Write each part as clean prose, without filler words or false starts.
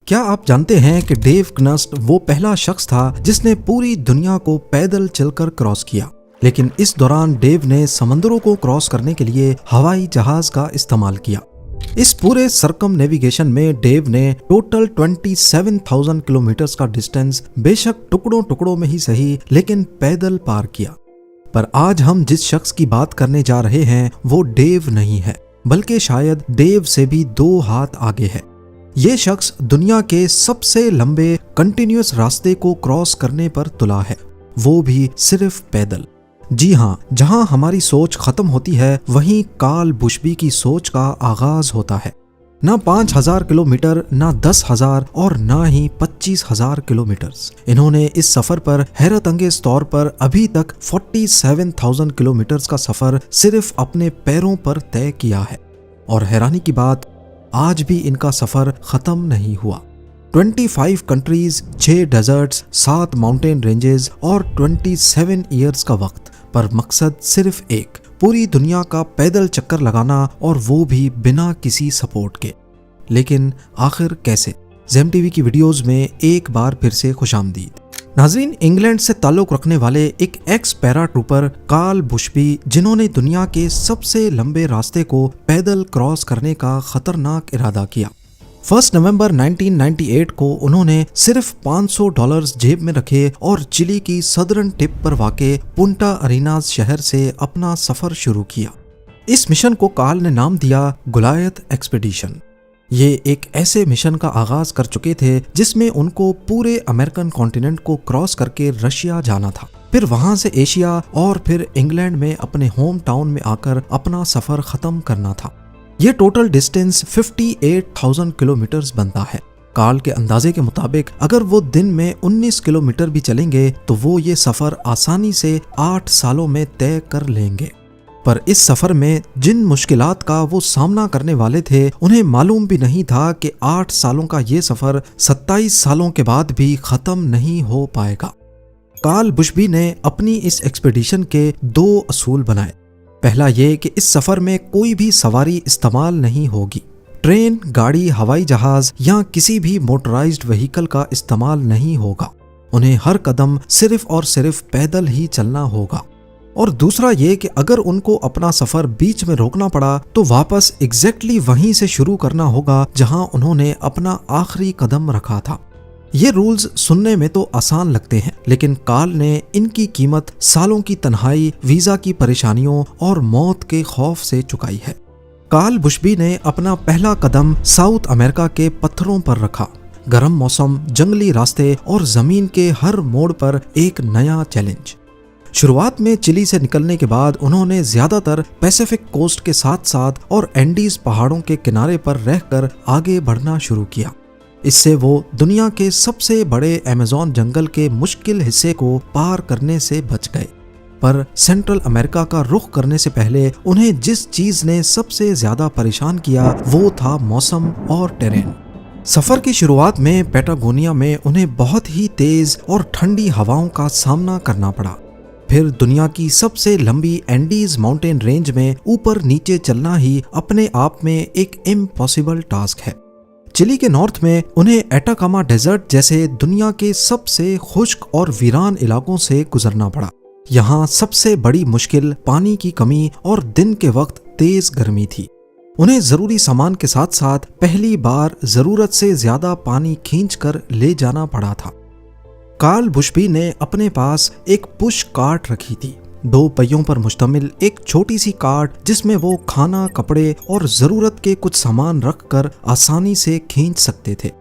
क्या आप जानते हैं कि डेव कनस्ट वो पहला शख्स था जिसने पूरी दुनिया को पैदल चलकर क्रॉस किया। लेकिन इस दौरान डेव ने समंदरों को क्रॉस करने के लिए हवाई जहाज का इस्तेमाल किया। इस पूरे सरकम नेविगेशन में डेव ने टोटल 27,000 किलोमीटर का डिस्टेंस बेशक टुकड़ों टुकड़ों में ही सही लेकिन पैदल पार किया। पर आज हम जिस शख्स की बात करने जा रहे हैं वो डेव नहीं है, बल्कि शायद डेव से भी 2 हाथ आगे है। ये शख्स दुनिया के सबसे लंबे कंटिन्यूअस रास्ते को क्रॉस करने पर तुला है, वो भी सिर्फ पैदल। जी हाँ, जहां हमारी सोच खत्म होती है वहीं कार्ल बुशबी की सोच का आगाज होता है। ना 5,000 किलोमीटर, ना 10,000 और ना ही 25,000 किलोमीटर। इन्होंने इस सफर पर हैरत अंगेज तौर पर अभी तक 47,000 किलोमीटर का सफर सिर्फ अपने पैरों पर तय किया है। और हैरानी की बात, आज भी इनका सफर खत्म नहीं हुआ। 25 कंट्रीज, 6 डेजर्ट्स, 7 माउंटेन रेंजेस और 27 ईयर्स का वक्त, पर मकसद सिर्फ एक, पूरी दुनिया का पैदल चक्कर लगाना, और वो भी बिना किसी सपोर्ट के। लेकिन आखिर कैसे? ज़ेम टीवी की वीडियोस में एक बार फिर से खुशामदीद। नाजरीन, इंग्लैंड से ताल्लुक रखने वाले एक एक्स पैरा ट्रूपर कार्ल बुशबी, जिन्होंने दुनिया के सबसे लंबे रास्ते को पैदल क्रॉस करने का खतरनाक इरादा किया। 1 नवंबर 1998 को उन्होंने सिर्फ $500 जेब में रखे और चिली की सदर्न टिप पर वाक़े पुंटा अरीनाज शहर से अपना सफर शुरू किया। इस मिशन को कार्ल ने नाम दिया गुलायत एक्सपीडिशन। ये एक ऐसे मिशन का आगाज कर चुके थे जिसमें उनको पूरे अमेरिकन कॉन्टिनेंट को क्रॉस करके रशिया जाना था, फिर वहां से एशिया और फिर इंग्लैंड में अपने होम टाउन में आकर अपना सफर खत्म करना था। ये टोटल डिस्टेंस 58,000 किलोमीटर बनता है। कार्ल के अंदाजे के मुताबिक अगर वो दिन में 19 किलोमीटर भी चलेंगे तो वो ये सफर आसानी से 8 सालों में तय कर लेंगे। पर इस सफर में जिन मुश्किलात का वो सामना करने वाले थे, उन्हें मालूम भी नहीं था कि 8 सालों का ये सफर 27 सालों के बाद भी खत्म नहीं हो पाएगा। कार्ल बुशबी ने अपनी इस एक्सपीडिशन के 2 असूल बनाए। पहला ये कि इस सफर में कोई भी सवारी इस्तेमाल नहीं होगी। ट्रेन, गाड़ी, हवाई जहाज या किसी भी मोटराइज्ड व्हीकल का इस्तेमाल नहीं होगा। उन्हें हर कदम सिर्फ और सिर्फ पैदल ही चलना होगा। और दूसरा ये कि अगर उनको अपना सफर बीच में रोकना पड़ा तो वापस एग्जैक्टली वहीं से शुरू करना होगा जहां उन्होंने अपना आखिरी कदम रखा था। ये रूल्स सुनने में तो आसान लगते हैं, लेकिन कार्ल ने इनकी कीमत सालों की तन्हाई, वीजा की परेशानियों और मौत के खौफ से चुकाई है। कार्ल बुशबी ने अपना पहला कदम साउथ अमेरिका के पत्थरों पर रखा। गर्म मौसम, जंगली रास्ते और जमीन के हर मोड़ पर एक नया चैलेंज। शुरुआत में चिली से निकलने के बाद उन्होंने ज्यादातर पैसिफिक कोस्ट के साथ साथ और एंडीज पहाड़ों के किनारे पर रहकर आगे बढ़ना शुरू किया। इससे वो दुनिया के सबसे बड़े अमेज़न जंगल के मुश्किल हिस्से को पार करने से बच गए। पर सेंट्रल अमेरिका का रुख करने से पहले उन्हें जिस चीज ने सबसे ज्यादा परेशान किया वो था मौसम और टेरेन। सफर की शुरुआत में पैटागोनिया में उन्हें बहुत ही तेज और ठंडी हवाओं का सामना करना पड़ा। फिर दुनिया की सबसे लंबी एंडीज माउंटेन रेंज में ऊपर नीचे चलना ही अपने आप में एक इम्पॉसिबल टास्क है। चिली के नॉर्थ में उन्हें एटाकामा डेजर्ट जैसे दुनिया के सबसे खुश्क और वीरान इलाकों से गुजरना पड़ा। यहाँ सबसे बड़ी मुश्किल पानी की कमी और दिन के वक्त तेज गर्मी थी। उन्हें जरूरी सामान के साथ साथ पहली बार जरूरत से ज्यादा पानी खींचकर ले जाना पड़ा था। कार्ल बुशबी ने अपने पास एक पुश कार्ट रखी थी, 2 पहियों पर मुश्तमिल एक छोटी सी कार्ट जिसमें वो खाना, कपड़े और जरूरत के कुछ सामान रखकर आसानी से खींच सकते थे।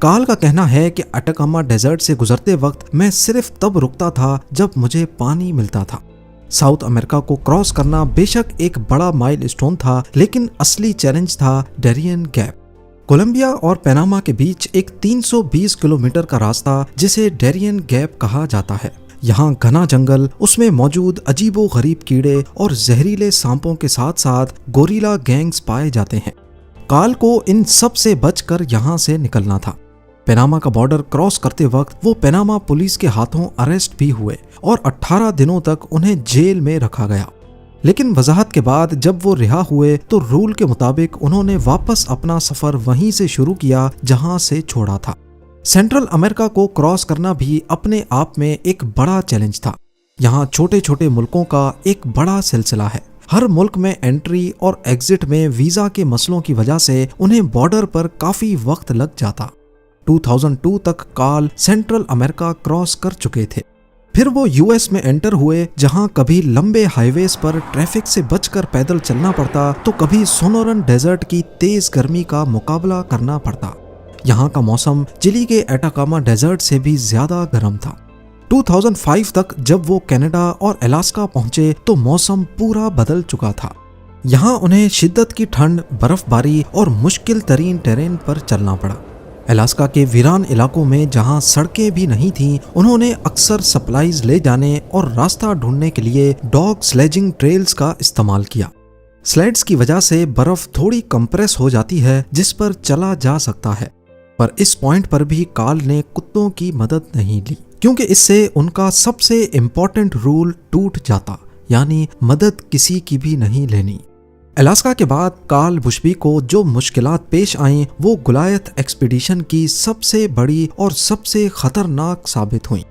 कार्ल का कहना है कि एटाकामा डेजर्ट से गुजरते वक्त मैं सिर्फ तब रुकता था जब मुझे पानी मिलता था। साउथ अमेरिका को क्रॉस करना बेशक एक बड़ा माइलस्टोन था, लेकिन असली चैलेंज था डेरियन गैप। कोलंबिया और पनामा के बीच एक 320 किलोमीटर का रास्ता जिसे डेरियन गैप कहा जाता है। यहाँ घना जंगल, उसमें मौजूद अजीबो गरीब कीड़े और जहरीले सांपों के साथ साथ गोरिल्ला गैंग्स पाए जाते हैं। कार्ल को इन सब से बचकर यहाँ से निकलना था। पनामा का बॉर्डर क्रॉस करते वक्त वो पनामा पुलिस के हाथों अरेस्ट भी हुए और 18 दिनों तक उन्हें जेल में रखा गया। लेकिन वजाहत के बाद जब वो रिहा हुए तो रूल के मुताबिक उन्होंने वापस अपना सफर वहीं से शुरू किया जहां से छोड़ा था। सेंट्रल अमेरिका को क्रॉस करना भी अपने आप में एक बड़ा चैलेंज था। यहाँ छोटे छोटे मुल्कों का एक बड़ा सिलसिला है। हर मुल्क में एंट्री और एग्जिट में वीजा के मसलों की वजह से उन्हें बॉर्डर पर काफी वक्त लग जाता। 2002 तक कार्ल सेंट्रल अमेरिका क्रॉस कर चुके थे। फिर वो यूएस में एंटर हुए, जहां कभी लंबे हाईवेज पर ट्रैफिक से बचकर पैदल चलना पड़ता तो कभी सोनोरन डेजर्ट की तेज गर्मी का मुकाबला करना पड़ता। यहाँ का मौसम चिली के एटाकामा डेजर्ट से भी ज्यादा गर्म था। 2005 तक जब वो कनाडा और अलास्का पहुंचे तो मौसम पूरा बदल चुका था। यहाँ उन्हें शिद्दत की ठंड, बर्फबारी और मुश्किल तरीन टेरेन पर चलना पड़ा। अलास्का के वीरान इलाकों में जहाँ सड़कें भी नहीं थीं, उन्होंने अक्सर सप्लाईज ले जाने और रास्ता ढूंढने के लिए डॉग स्लेजिंग ट्रेल्स का इस्तेमाल किया। स्लेड्स की वजह से बर्फ थोड़ी कंप्रेस हो जाती है, जिस पर चला जा सकता है। पर इस पॉइंट पर भी कार्ल ने कुत्तों की मदद नहीं ली, क्योंकि इससे उनका सबसे इम्पोर्टेंट रूल टूट जाता, यानी मदद किसी की भी नहीं लेनी। अलास्का के बाद कार्ल बुशबी को जो मुश्किलात पेश आईं, वो गुलायत एक्सपीडिशन की सबसे बड़ी और सबसे खतरनाक साबित हुई।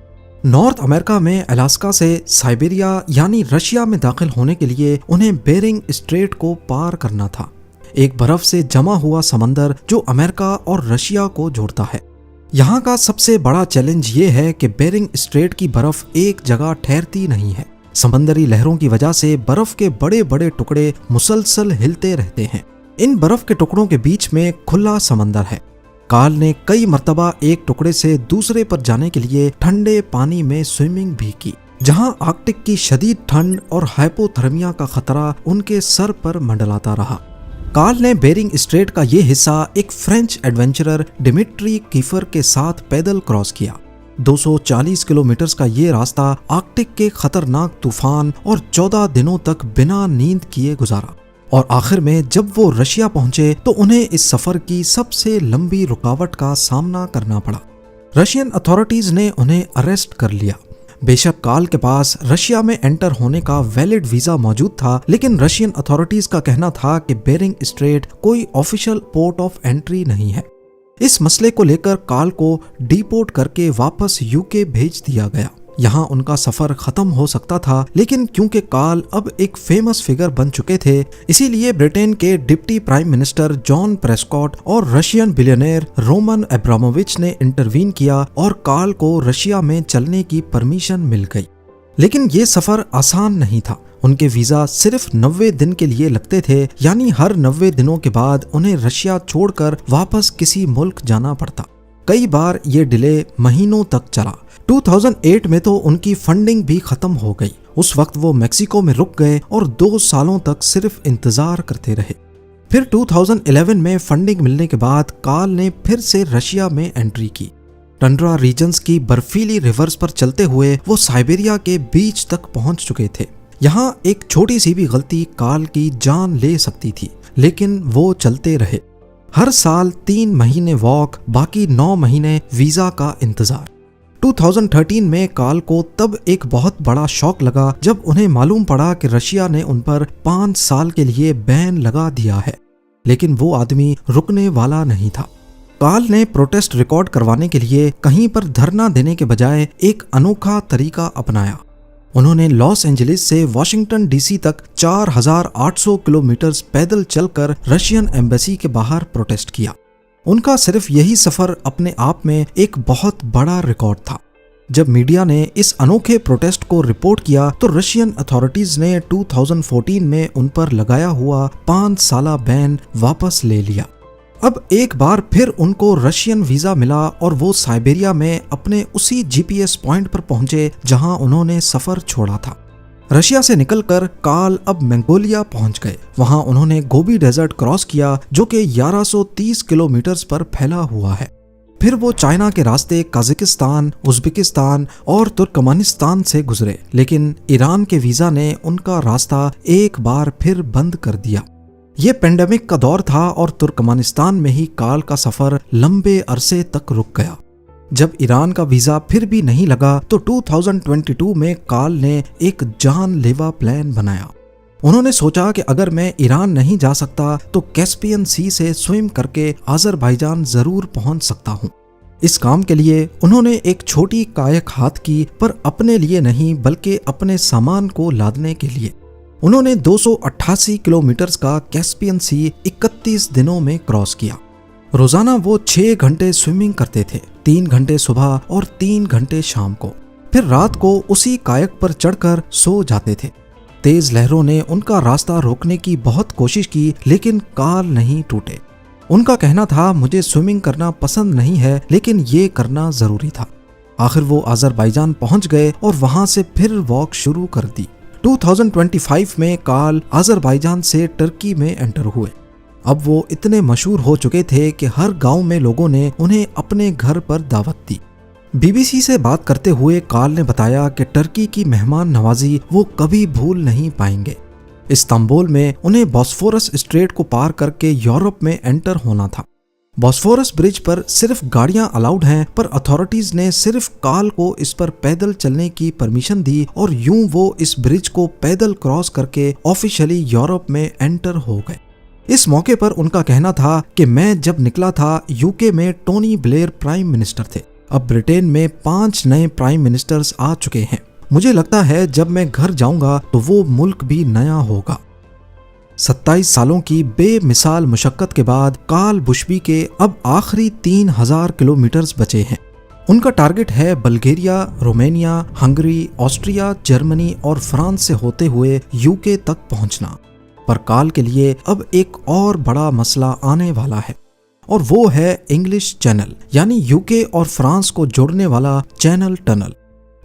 नॉर्थ अमेरिका में अलास्का से साइबेरिया यानी रशिया में दाखिल होने के लिए उन्हें बेरिंग स्ट्रेट को पार करना था, एक बर्फ से जमा हुआ समंदर जो अमेरिका और रशिया को जोड़ता है। यहाँ का सबसे बड़ा चैलेंज ये है कि बेरिंग स्ट्रेट की बर्फ एक जगह ठहरती नहीं है। समंदरी लहरों की वजह से बर्फ के बड़े बड़े टुकड़े मुसलसल हिलते रहते हैं। इन बर्फ के टुकड़ों के बीच में खुला समंदर है। कार्ल ने कई मर्तबा एक टुकड़े से दूसरे पर जाने के लिए ठंडे पानी में स्विमिंग भी की, जहां आर्कटिक की शदीद ठंड और हाइपोथर्मिया का खतरा उनके सर पर मंडलाता रहा। कार्ल ने बेरिंग स्ट्रेट का ये हिस्सा एक फ्रेंच एडवेंचरर डिमिट्री कीफर के साथ पैदल क्रॉस किया। 240 किलोमीटर का ये रास्ता आर्कटिक के खतरनाक तूफान और 14 दिनों तक बिना नींद किए गुजारा, और आखिर में जब वो रशिया पहुंचे तो उन्हें इस सफर की सबसे लंबी रुकावट का सामना करना पड़ा। रशियन अथॉरिटीज ने उन्हें अरेस्ट कर लिया। बेशक कार्ल के पास रशिया में एंटर होने का वैलिड वीजा मौजूद था, लेकिन रशियन अथॉरिटीज का कहना था कि बेरिंग स्ट्रेट कोई ऑफिशियल पोर्ट ऑफ एंट्री नहीं है। इस मसले को लेकर कार्ल को डिपोर्ट करके वापस यूके भेज दिया गया। यहाँ उनका सफर खत्म हो सकता था, लेकिन क्योंकि कार्ल अब एक फेमस फिगर बन चुके थे, इसीलिए ब्रिटेन के deputy prime minister John Prescott और रशियन बिलियनेयर रोमन अब्रामोविच ने इंटरवीन किया और कार्ल को रशिया में चलने की परमिशन मिल गई। लेकिन ये सफर आसान नहीं था। उनके वीजा सिर्फ 90 दिन के लिए लगते थे, यानी हर 90 दिनों के बाद उन्हें रशिया छोड़कर वापस किसी मुल्क जाना पड़ता। कई बार ये डिले महीनों तक चला। 2008 में तो उनकी फंडिंग भी खत्म हो गई। उस वक्त वो मेक्सिको में रुक गए और 2 सालों तक सिर्फ इंतजार करते रहे। फिर 2011 में फंडिंग मिलने के बाद कार्ल ने फिर से रशिया में एंट्री की। टंड्रा रीजन्स की बर्फीली रिवर्स पर चलते हुए वो साइबेरिया के बीच तक पहुंच चुके थे। यहाँ एक छोटी सी भी गलती कार्ल की जान ले सकती थी, लेकिन वो चलते रहे। हर साल 3 महीने वॉक, बाकी 9 महीने वीजा का इंतजार। 2013 में कार्ल को तब एक बहुत बड़ा शॉक लगा जब उन्हें मालूम पड़ा कि रशिया ने उन पर 5 साल के लिए बैन लगा दिया है। लेकिन वो आदमी रुकने वाला नहीं था। कार्ल ने प्रोटेस्ट रिकॉर्ड करवाने के लिए कहीं पर धरना देने के बजाय एक अनोखा तरीका अपनाया। उन्होंने लॉस एंजलिस से वॉशिंगटन डीसी तक 4800 किलोमीटर पैदल चलकर रशियन एम्बेसी के बाहर प्रोटेस्ट किया। उनका सिर्फ यही सफर अपने आप में एक बहुत बड़ा रिकॉर्ड था। जब मीडिया ने इस अनोखे प्रोटेस्ट को रिपोर्ट किया तो रशियन अथॉरिटीज ने 2014 में उन पर लगाया हुआ 5 साला बैन वापस ले लिया। अब एक बार फिर उनको रशियन वीजा मिला और वो साइबेरिया में अपने उसी जीपीएस पॉइंट पर पहुंचे जहां उन्होंने सफर छोड़ा था। रशिया से निकलकर कार्ल अब मंगोलिया पहुंच गए। वहां उन्होंने गोबी डेजर्ट क्रॉस किया, जो कि 1130 किलोमीटर पर फैला हुआ है। फिर वो चाइना के रास्ते कजाकिस्तान, उज्बेकिस्तान और तुर्कमेनिस्तान से गुजरे, लेकिन ईरान के वीजा ने उनका रास्ता एक बार फिर बंद कर दिया। ये पेंडेमिक का दौर था और तुर्कमेनिस्तान में ही कार्ल का सफर लंबे अरसे तक रुक गया। जब ईरान का वीजा फिर भी नहीं लगा तो 2022 में कार्ल ने एक जानलेवा प्लान बनाया। उन्होंने सोचा कि अगर मैं ईरान नहीं जा सकता तो कैस्पियन सी से स्विम करके आज़रबाईजान जरूर पहुंच सकता हूं। इस काम के लिए उन्होंने एक छोटी कायक हाथ की, पर अपने लिए नहीं बल्कि अपने सामान को लादने के लिए। उन्होंने 288 किलोमीटर का कैस्पियन सी 31 दिनों में क्रॉस किया। रोजाना वो 6 घंटे स्विमिंग करते थे, 3 घंटे सुबह और 3 घंटे शाम को। फिर रात को उसी कायक पर चढ़कर सो जाते थे। तेज लहरों ने उनका रास्ता रोकने की बहुत कोशिश की, लेकिन काल नहीं टूटे। उनका कहना था, मुझे स्विमिंग करना पसंद नहीं है, लेकिन ये करना जरूरी था। आखिर वो आज़रबाईजान पहुंच गए और वहां से फिर वॉक शुरू कर दी। 2025 में काल आज़रबाईजान से टर्की में एंटर हुए। अब वो इतने मशहूर हो चुके थे कि हर गांव में लोगों ने उन्हें अपने घर पर दावत दी। बीबीसी से बात करते हुए काल ने बताया कि टर्की की मेहमान नवाजी वो कभी भूल नहीं पाएंगे। इस्तांबुल में उन्हें बॉस्फोरस स्ट्रेट को पार करके यूरोप में एंटर होना था। बॉस्फोरस ब्रिज पर सिर्फ गाड़ियां अलाउड हैं, पर अथॉरिटीज ने सिर्फ काल को इस पर पैदल चलने की परमिशन दी और यूं वो इस ब्रिज को पैदल क्रॉस करके ऑफिशियली यूरोप में एंटर हो गए। इस मौके पर उनका कहना था कि मैं जब निकला था यूके में टोनी ब्लेयर प्राइम मिनिस्टर थे, अब ब्रिटेन में 5 नए प्राइम मिनिस्टर्स आ चुके हैं। मुझे लगता है जब मैं घर जाऊंगा तो वो मुल्क भी नया होगा। 27 सालों की बेमिसाल मुशक्कत के बाद काल बुशबी के अब आखिरी 3000 किलोमीटर बचे हैं। उनका टारगेट है Bulgaria, Romania, Hungary, Austria, Germany और फ्रांस से होते हुए यूके तक पहुंचना। पर काल के लिए अब एक और बड़ा मसला आने वाला है, और वो है इंग्लिश चैनल, यानी यूके और फ्रांस को जोड़ने वाला चैनल टनल।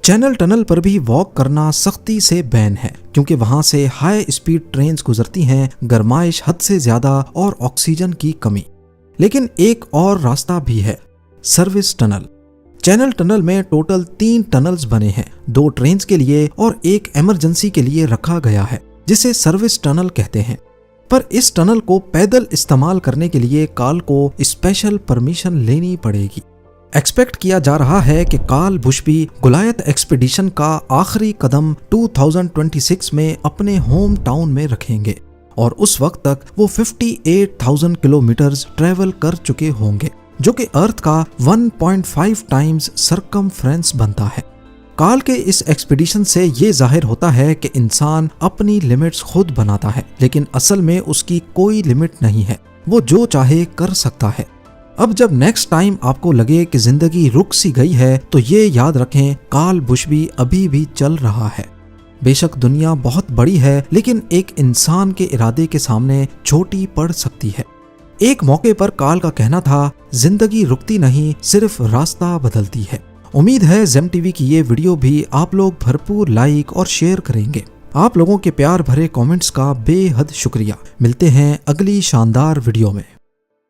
चैनल टनल पर भी वॉक करना सख्ती से बैन है, क्योंकि वहां से हाई स्पीड ट्रेन्स गुजरती हैं, गर्माइश हद से ज्यादा और ऑक्सीजन की कमी। लेकिन एक और रास्ता भी है, सर्विस टनल। चैनल टनल में टोटल 3 टनल्स बने हैं, 2 ट्रेन्स के लिए और एक इमरजेंसी के लिए रखा गया है, जिसे सर्विस टनल कहते हैं। पर इस टनल को पैदल इस्तेमाल करने के लिए काल को स्पेशल परमिशन लेनी पड़ेगी। एक्सपेक्ट किया जा रहा है कि काल बुशबी गुलायत एक्सपीडिशन का आखिरी कदम 2026 में अपने होम टाउन में रखेंगे, और उस वक्त तक वो 58,000 किलोमीटर ट्रेवल कर चुके होंगे, जो कि अर्थ का 1.5 टाइम्स सरकमफ्रेंस बनता है। काल के इस एक्सपीडिशन से ये जाहिर होता है कि इंसान अपनी लिमिट्स खुद बनाता है, लेकिन असल में उसकी कोई लिमिट नहीं है, वो जो चाहे कर सकता है। अब जब नेक्स्ट टाइम आपको लगे कि जिंदगी रुक सी गई है, तो ये याद रखें, काल बुशबी अभी भी चल रहा है। बेशक दुनिया बहुत बड़ी है, लेकिन एक इंसान के इरादे के सामने छोटी पड़ सकती है। एक मौके पर काल का कहना था, जिंदगी रुकती नहीं, सिर्फ रास्ता बदलती है। उम्मीद है ज़ेम टीवी की ये वीडियो भी आप लोग भरपूर लाइक और शेयर करेंगे। आप लोगों के प्यार भरे कमेंट्स का बेहद शुक्रिया। मिलते हैं अगली शानदार वीडियो में।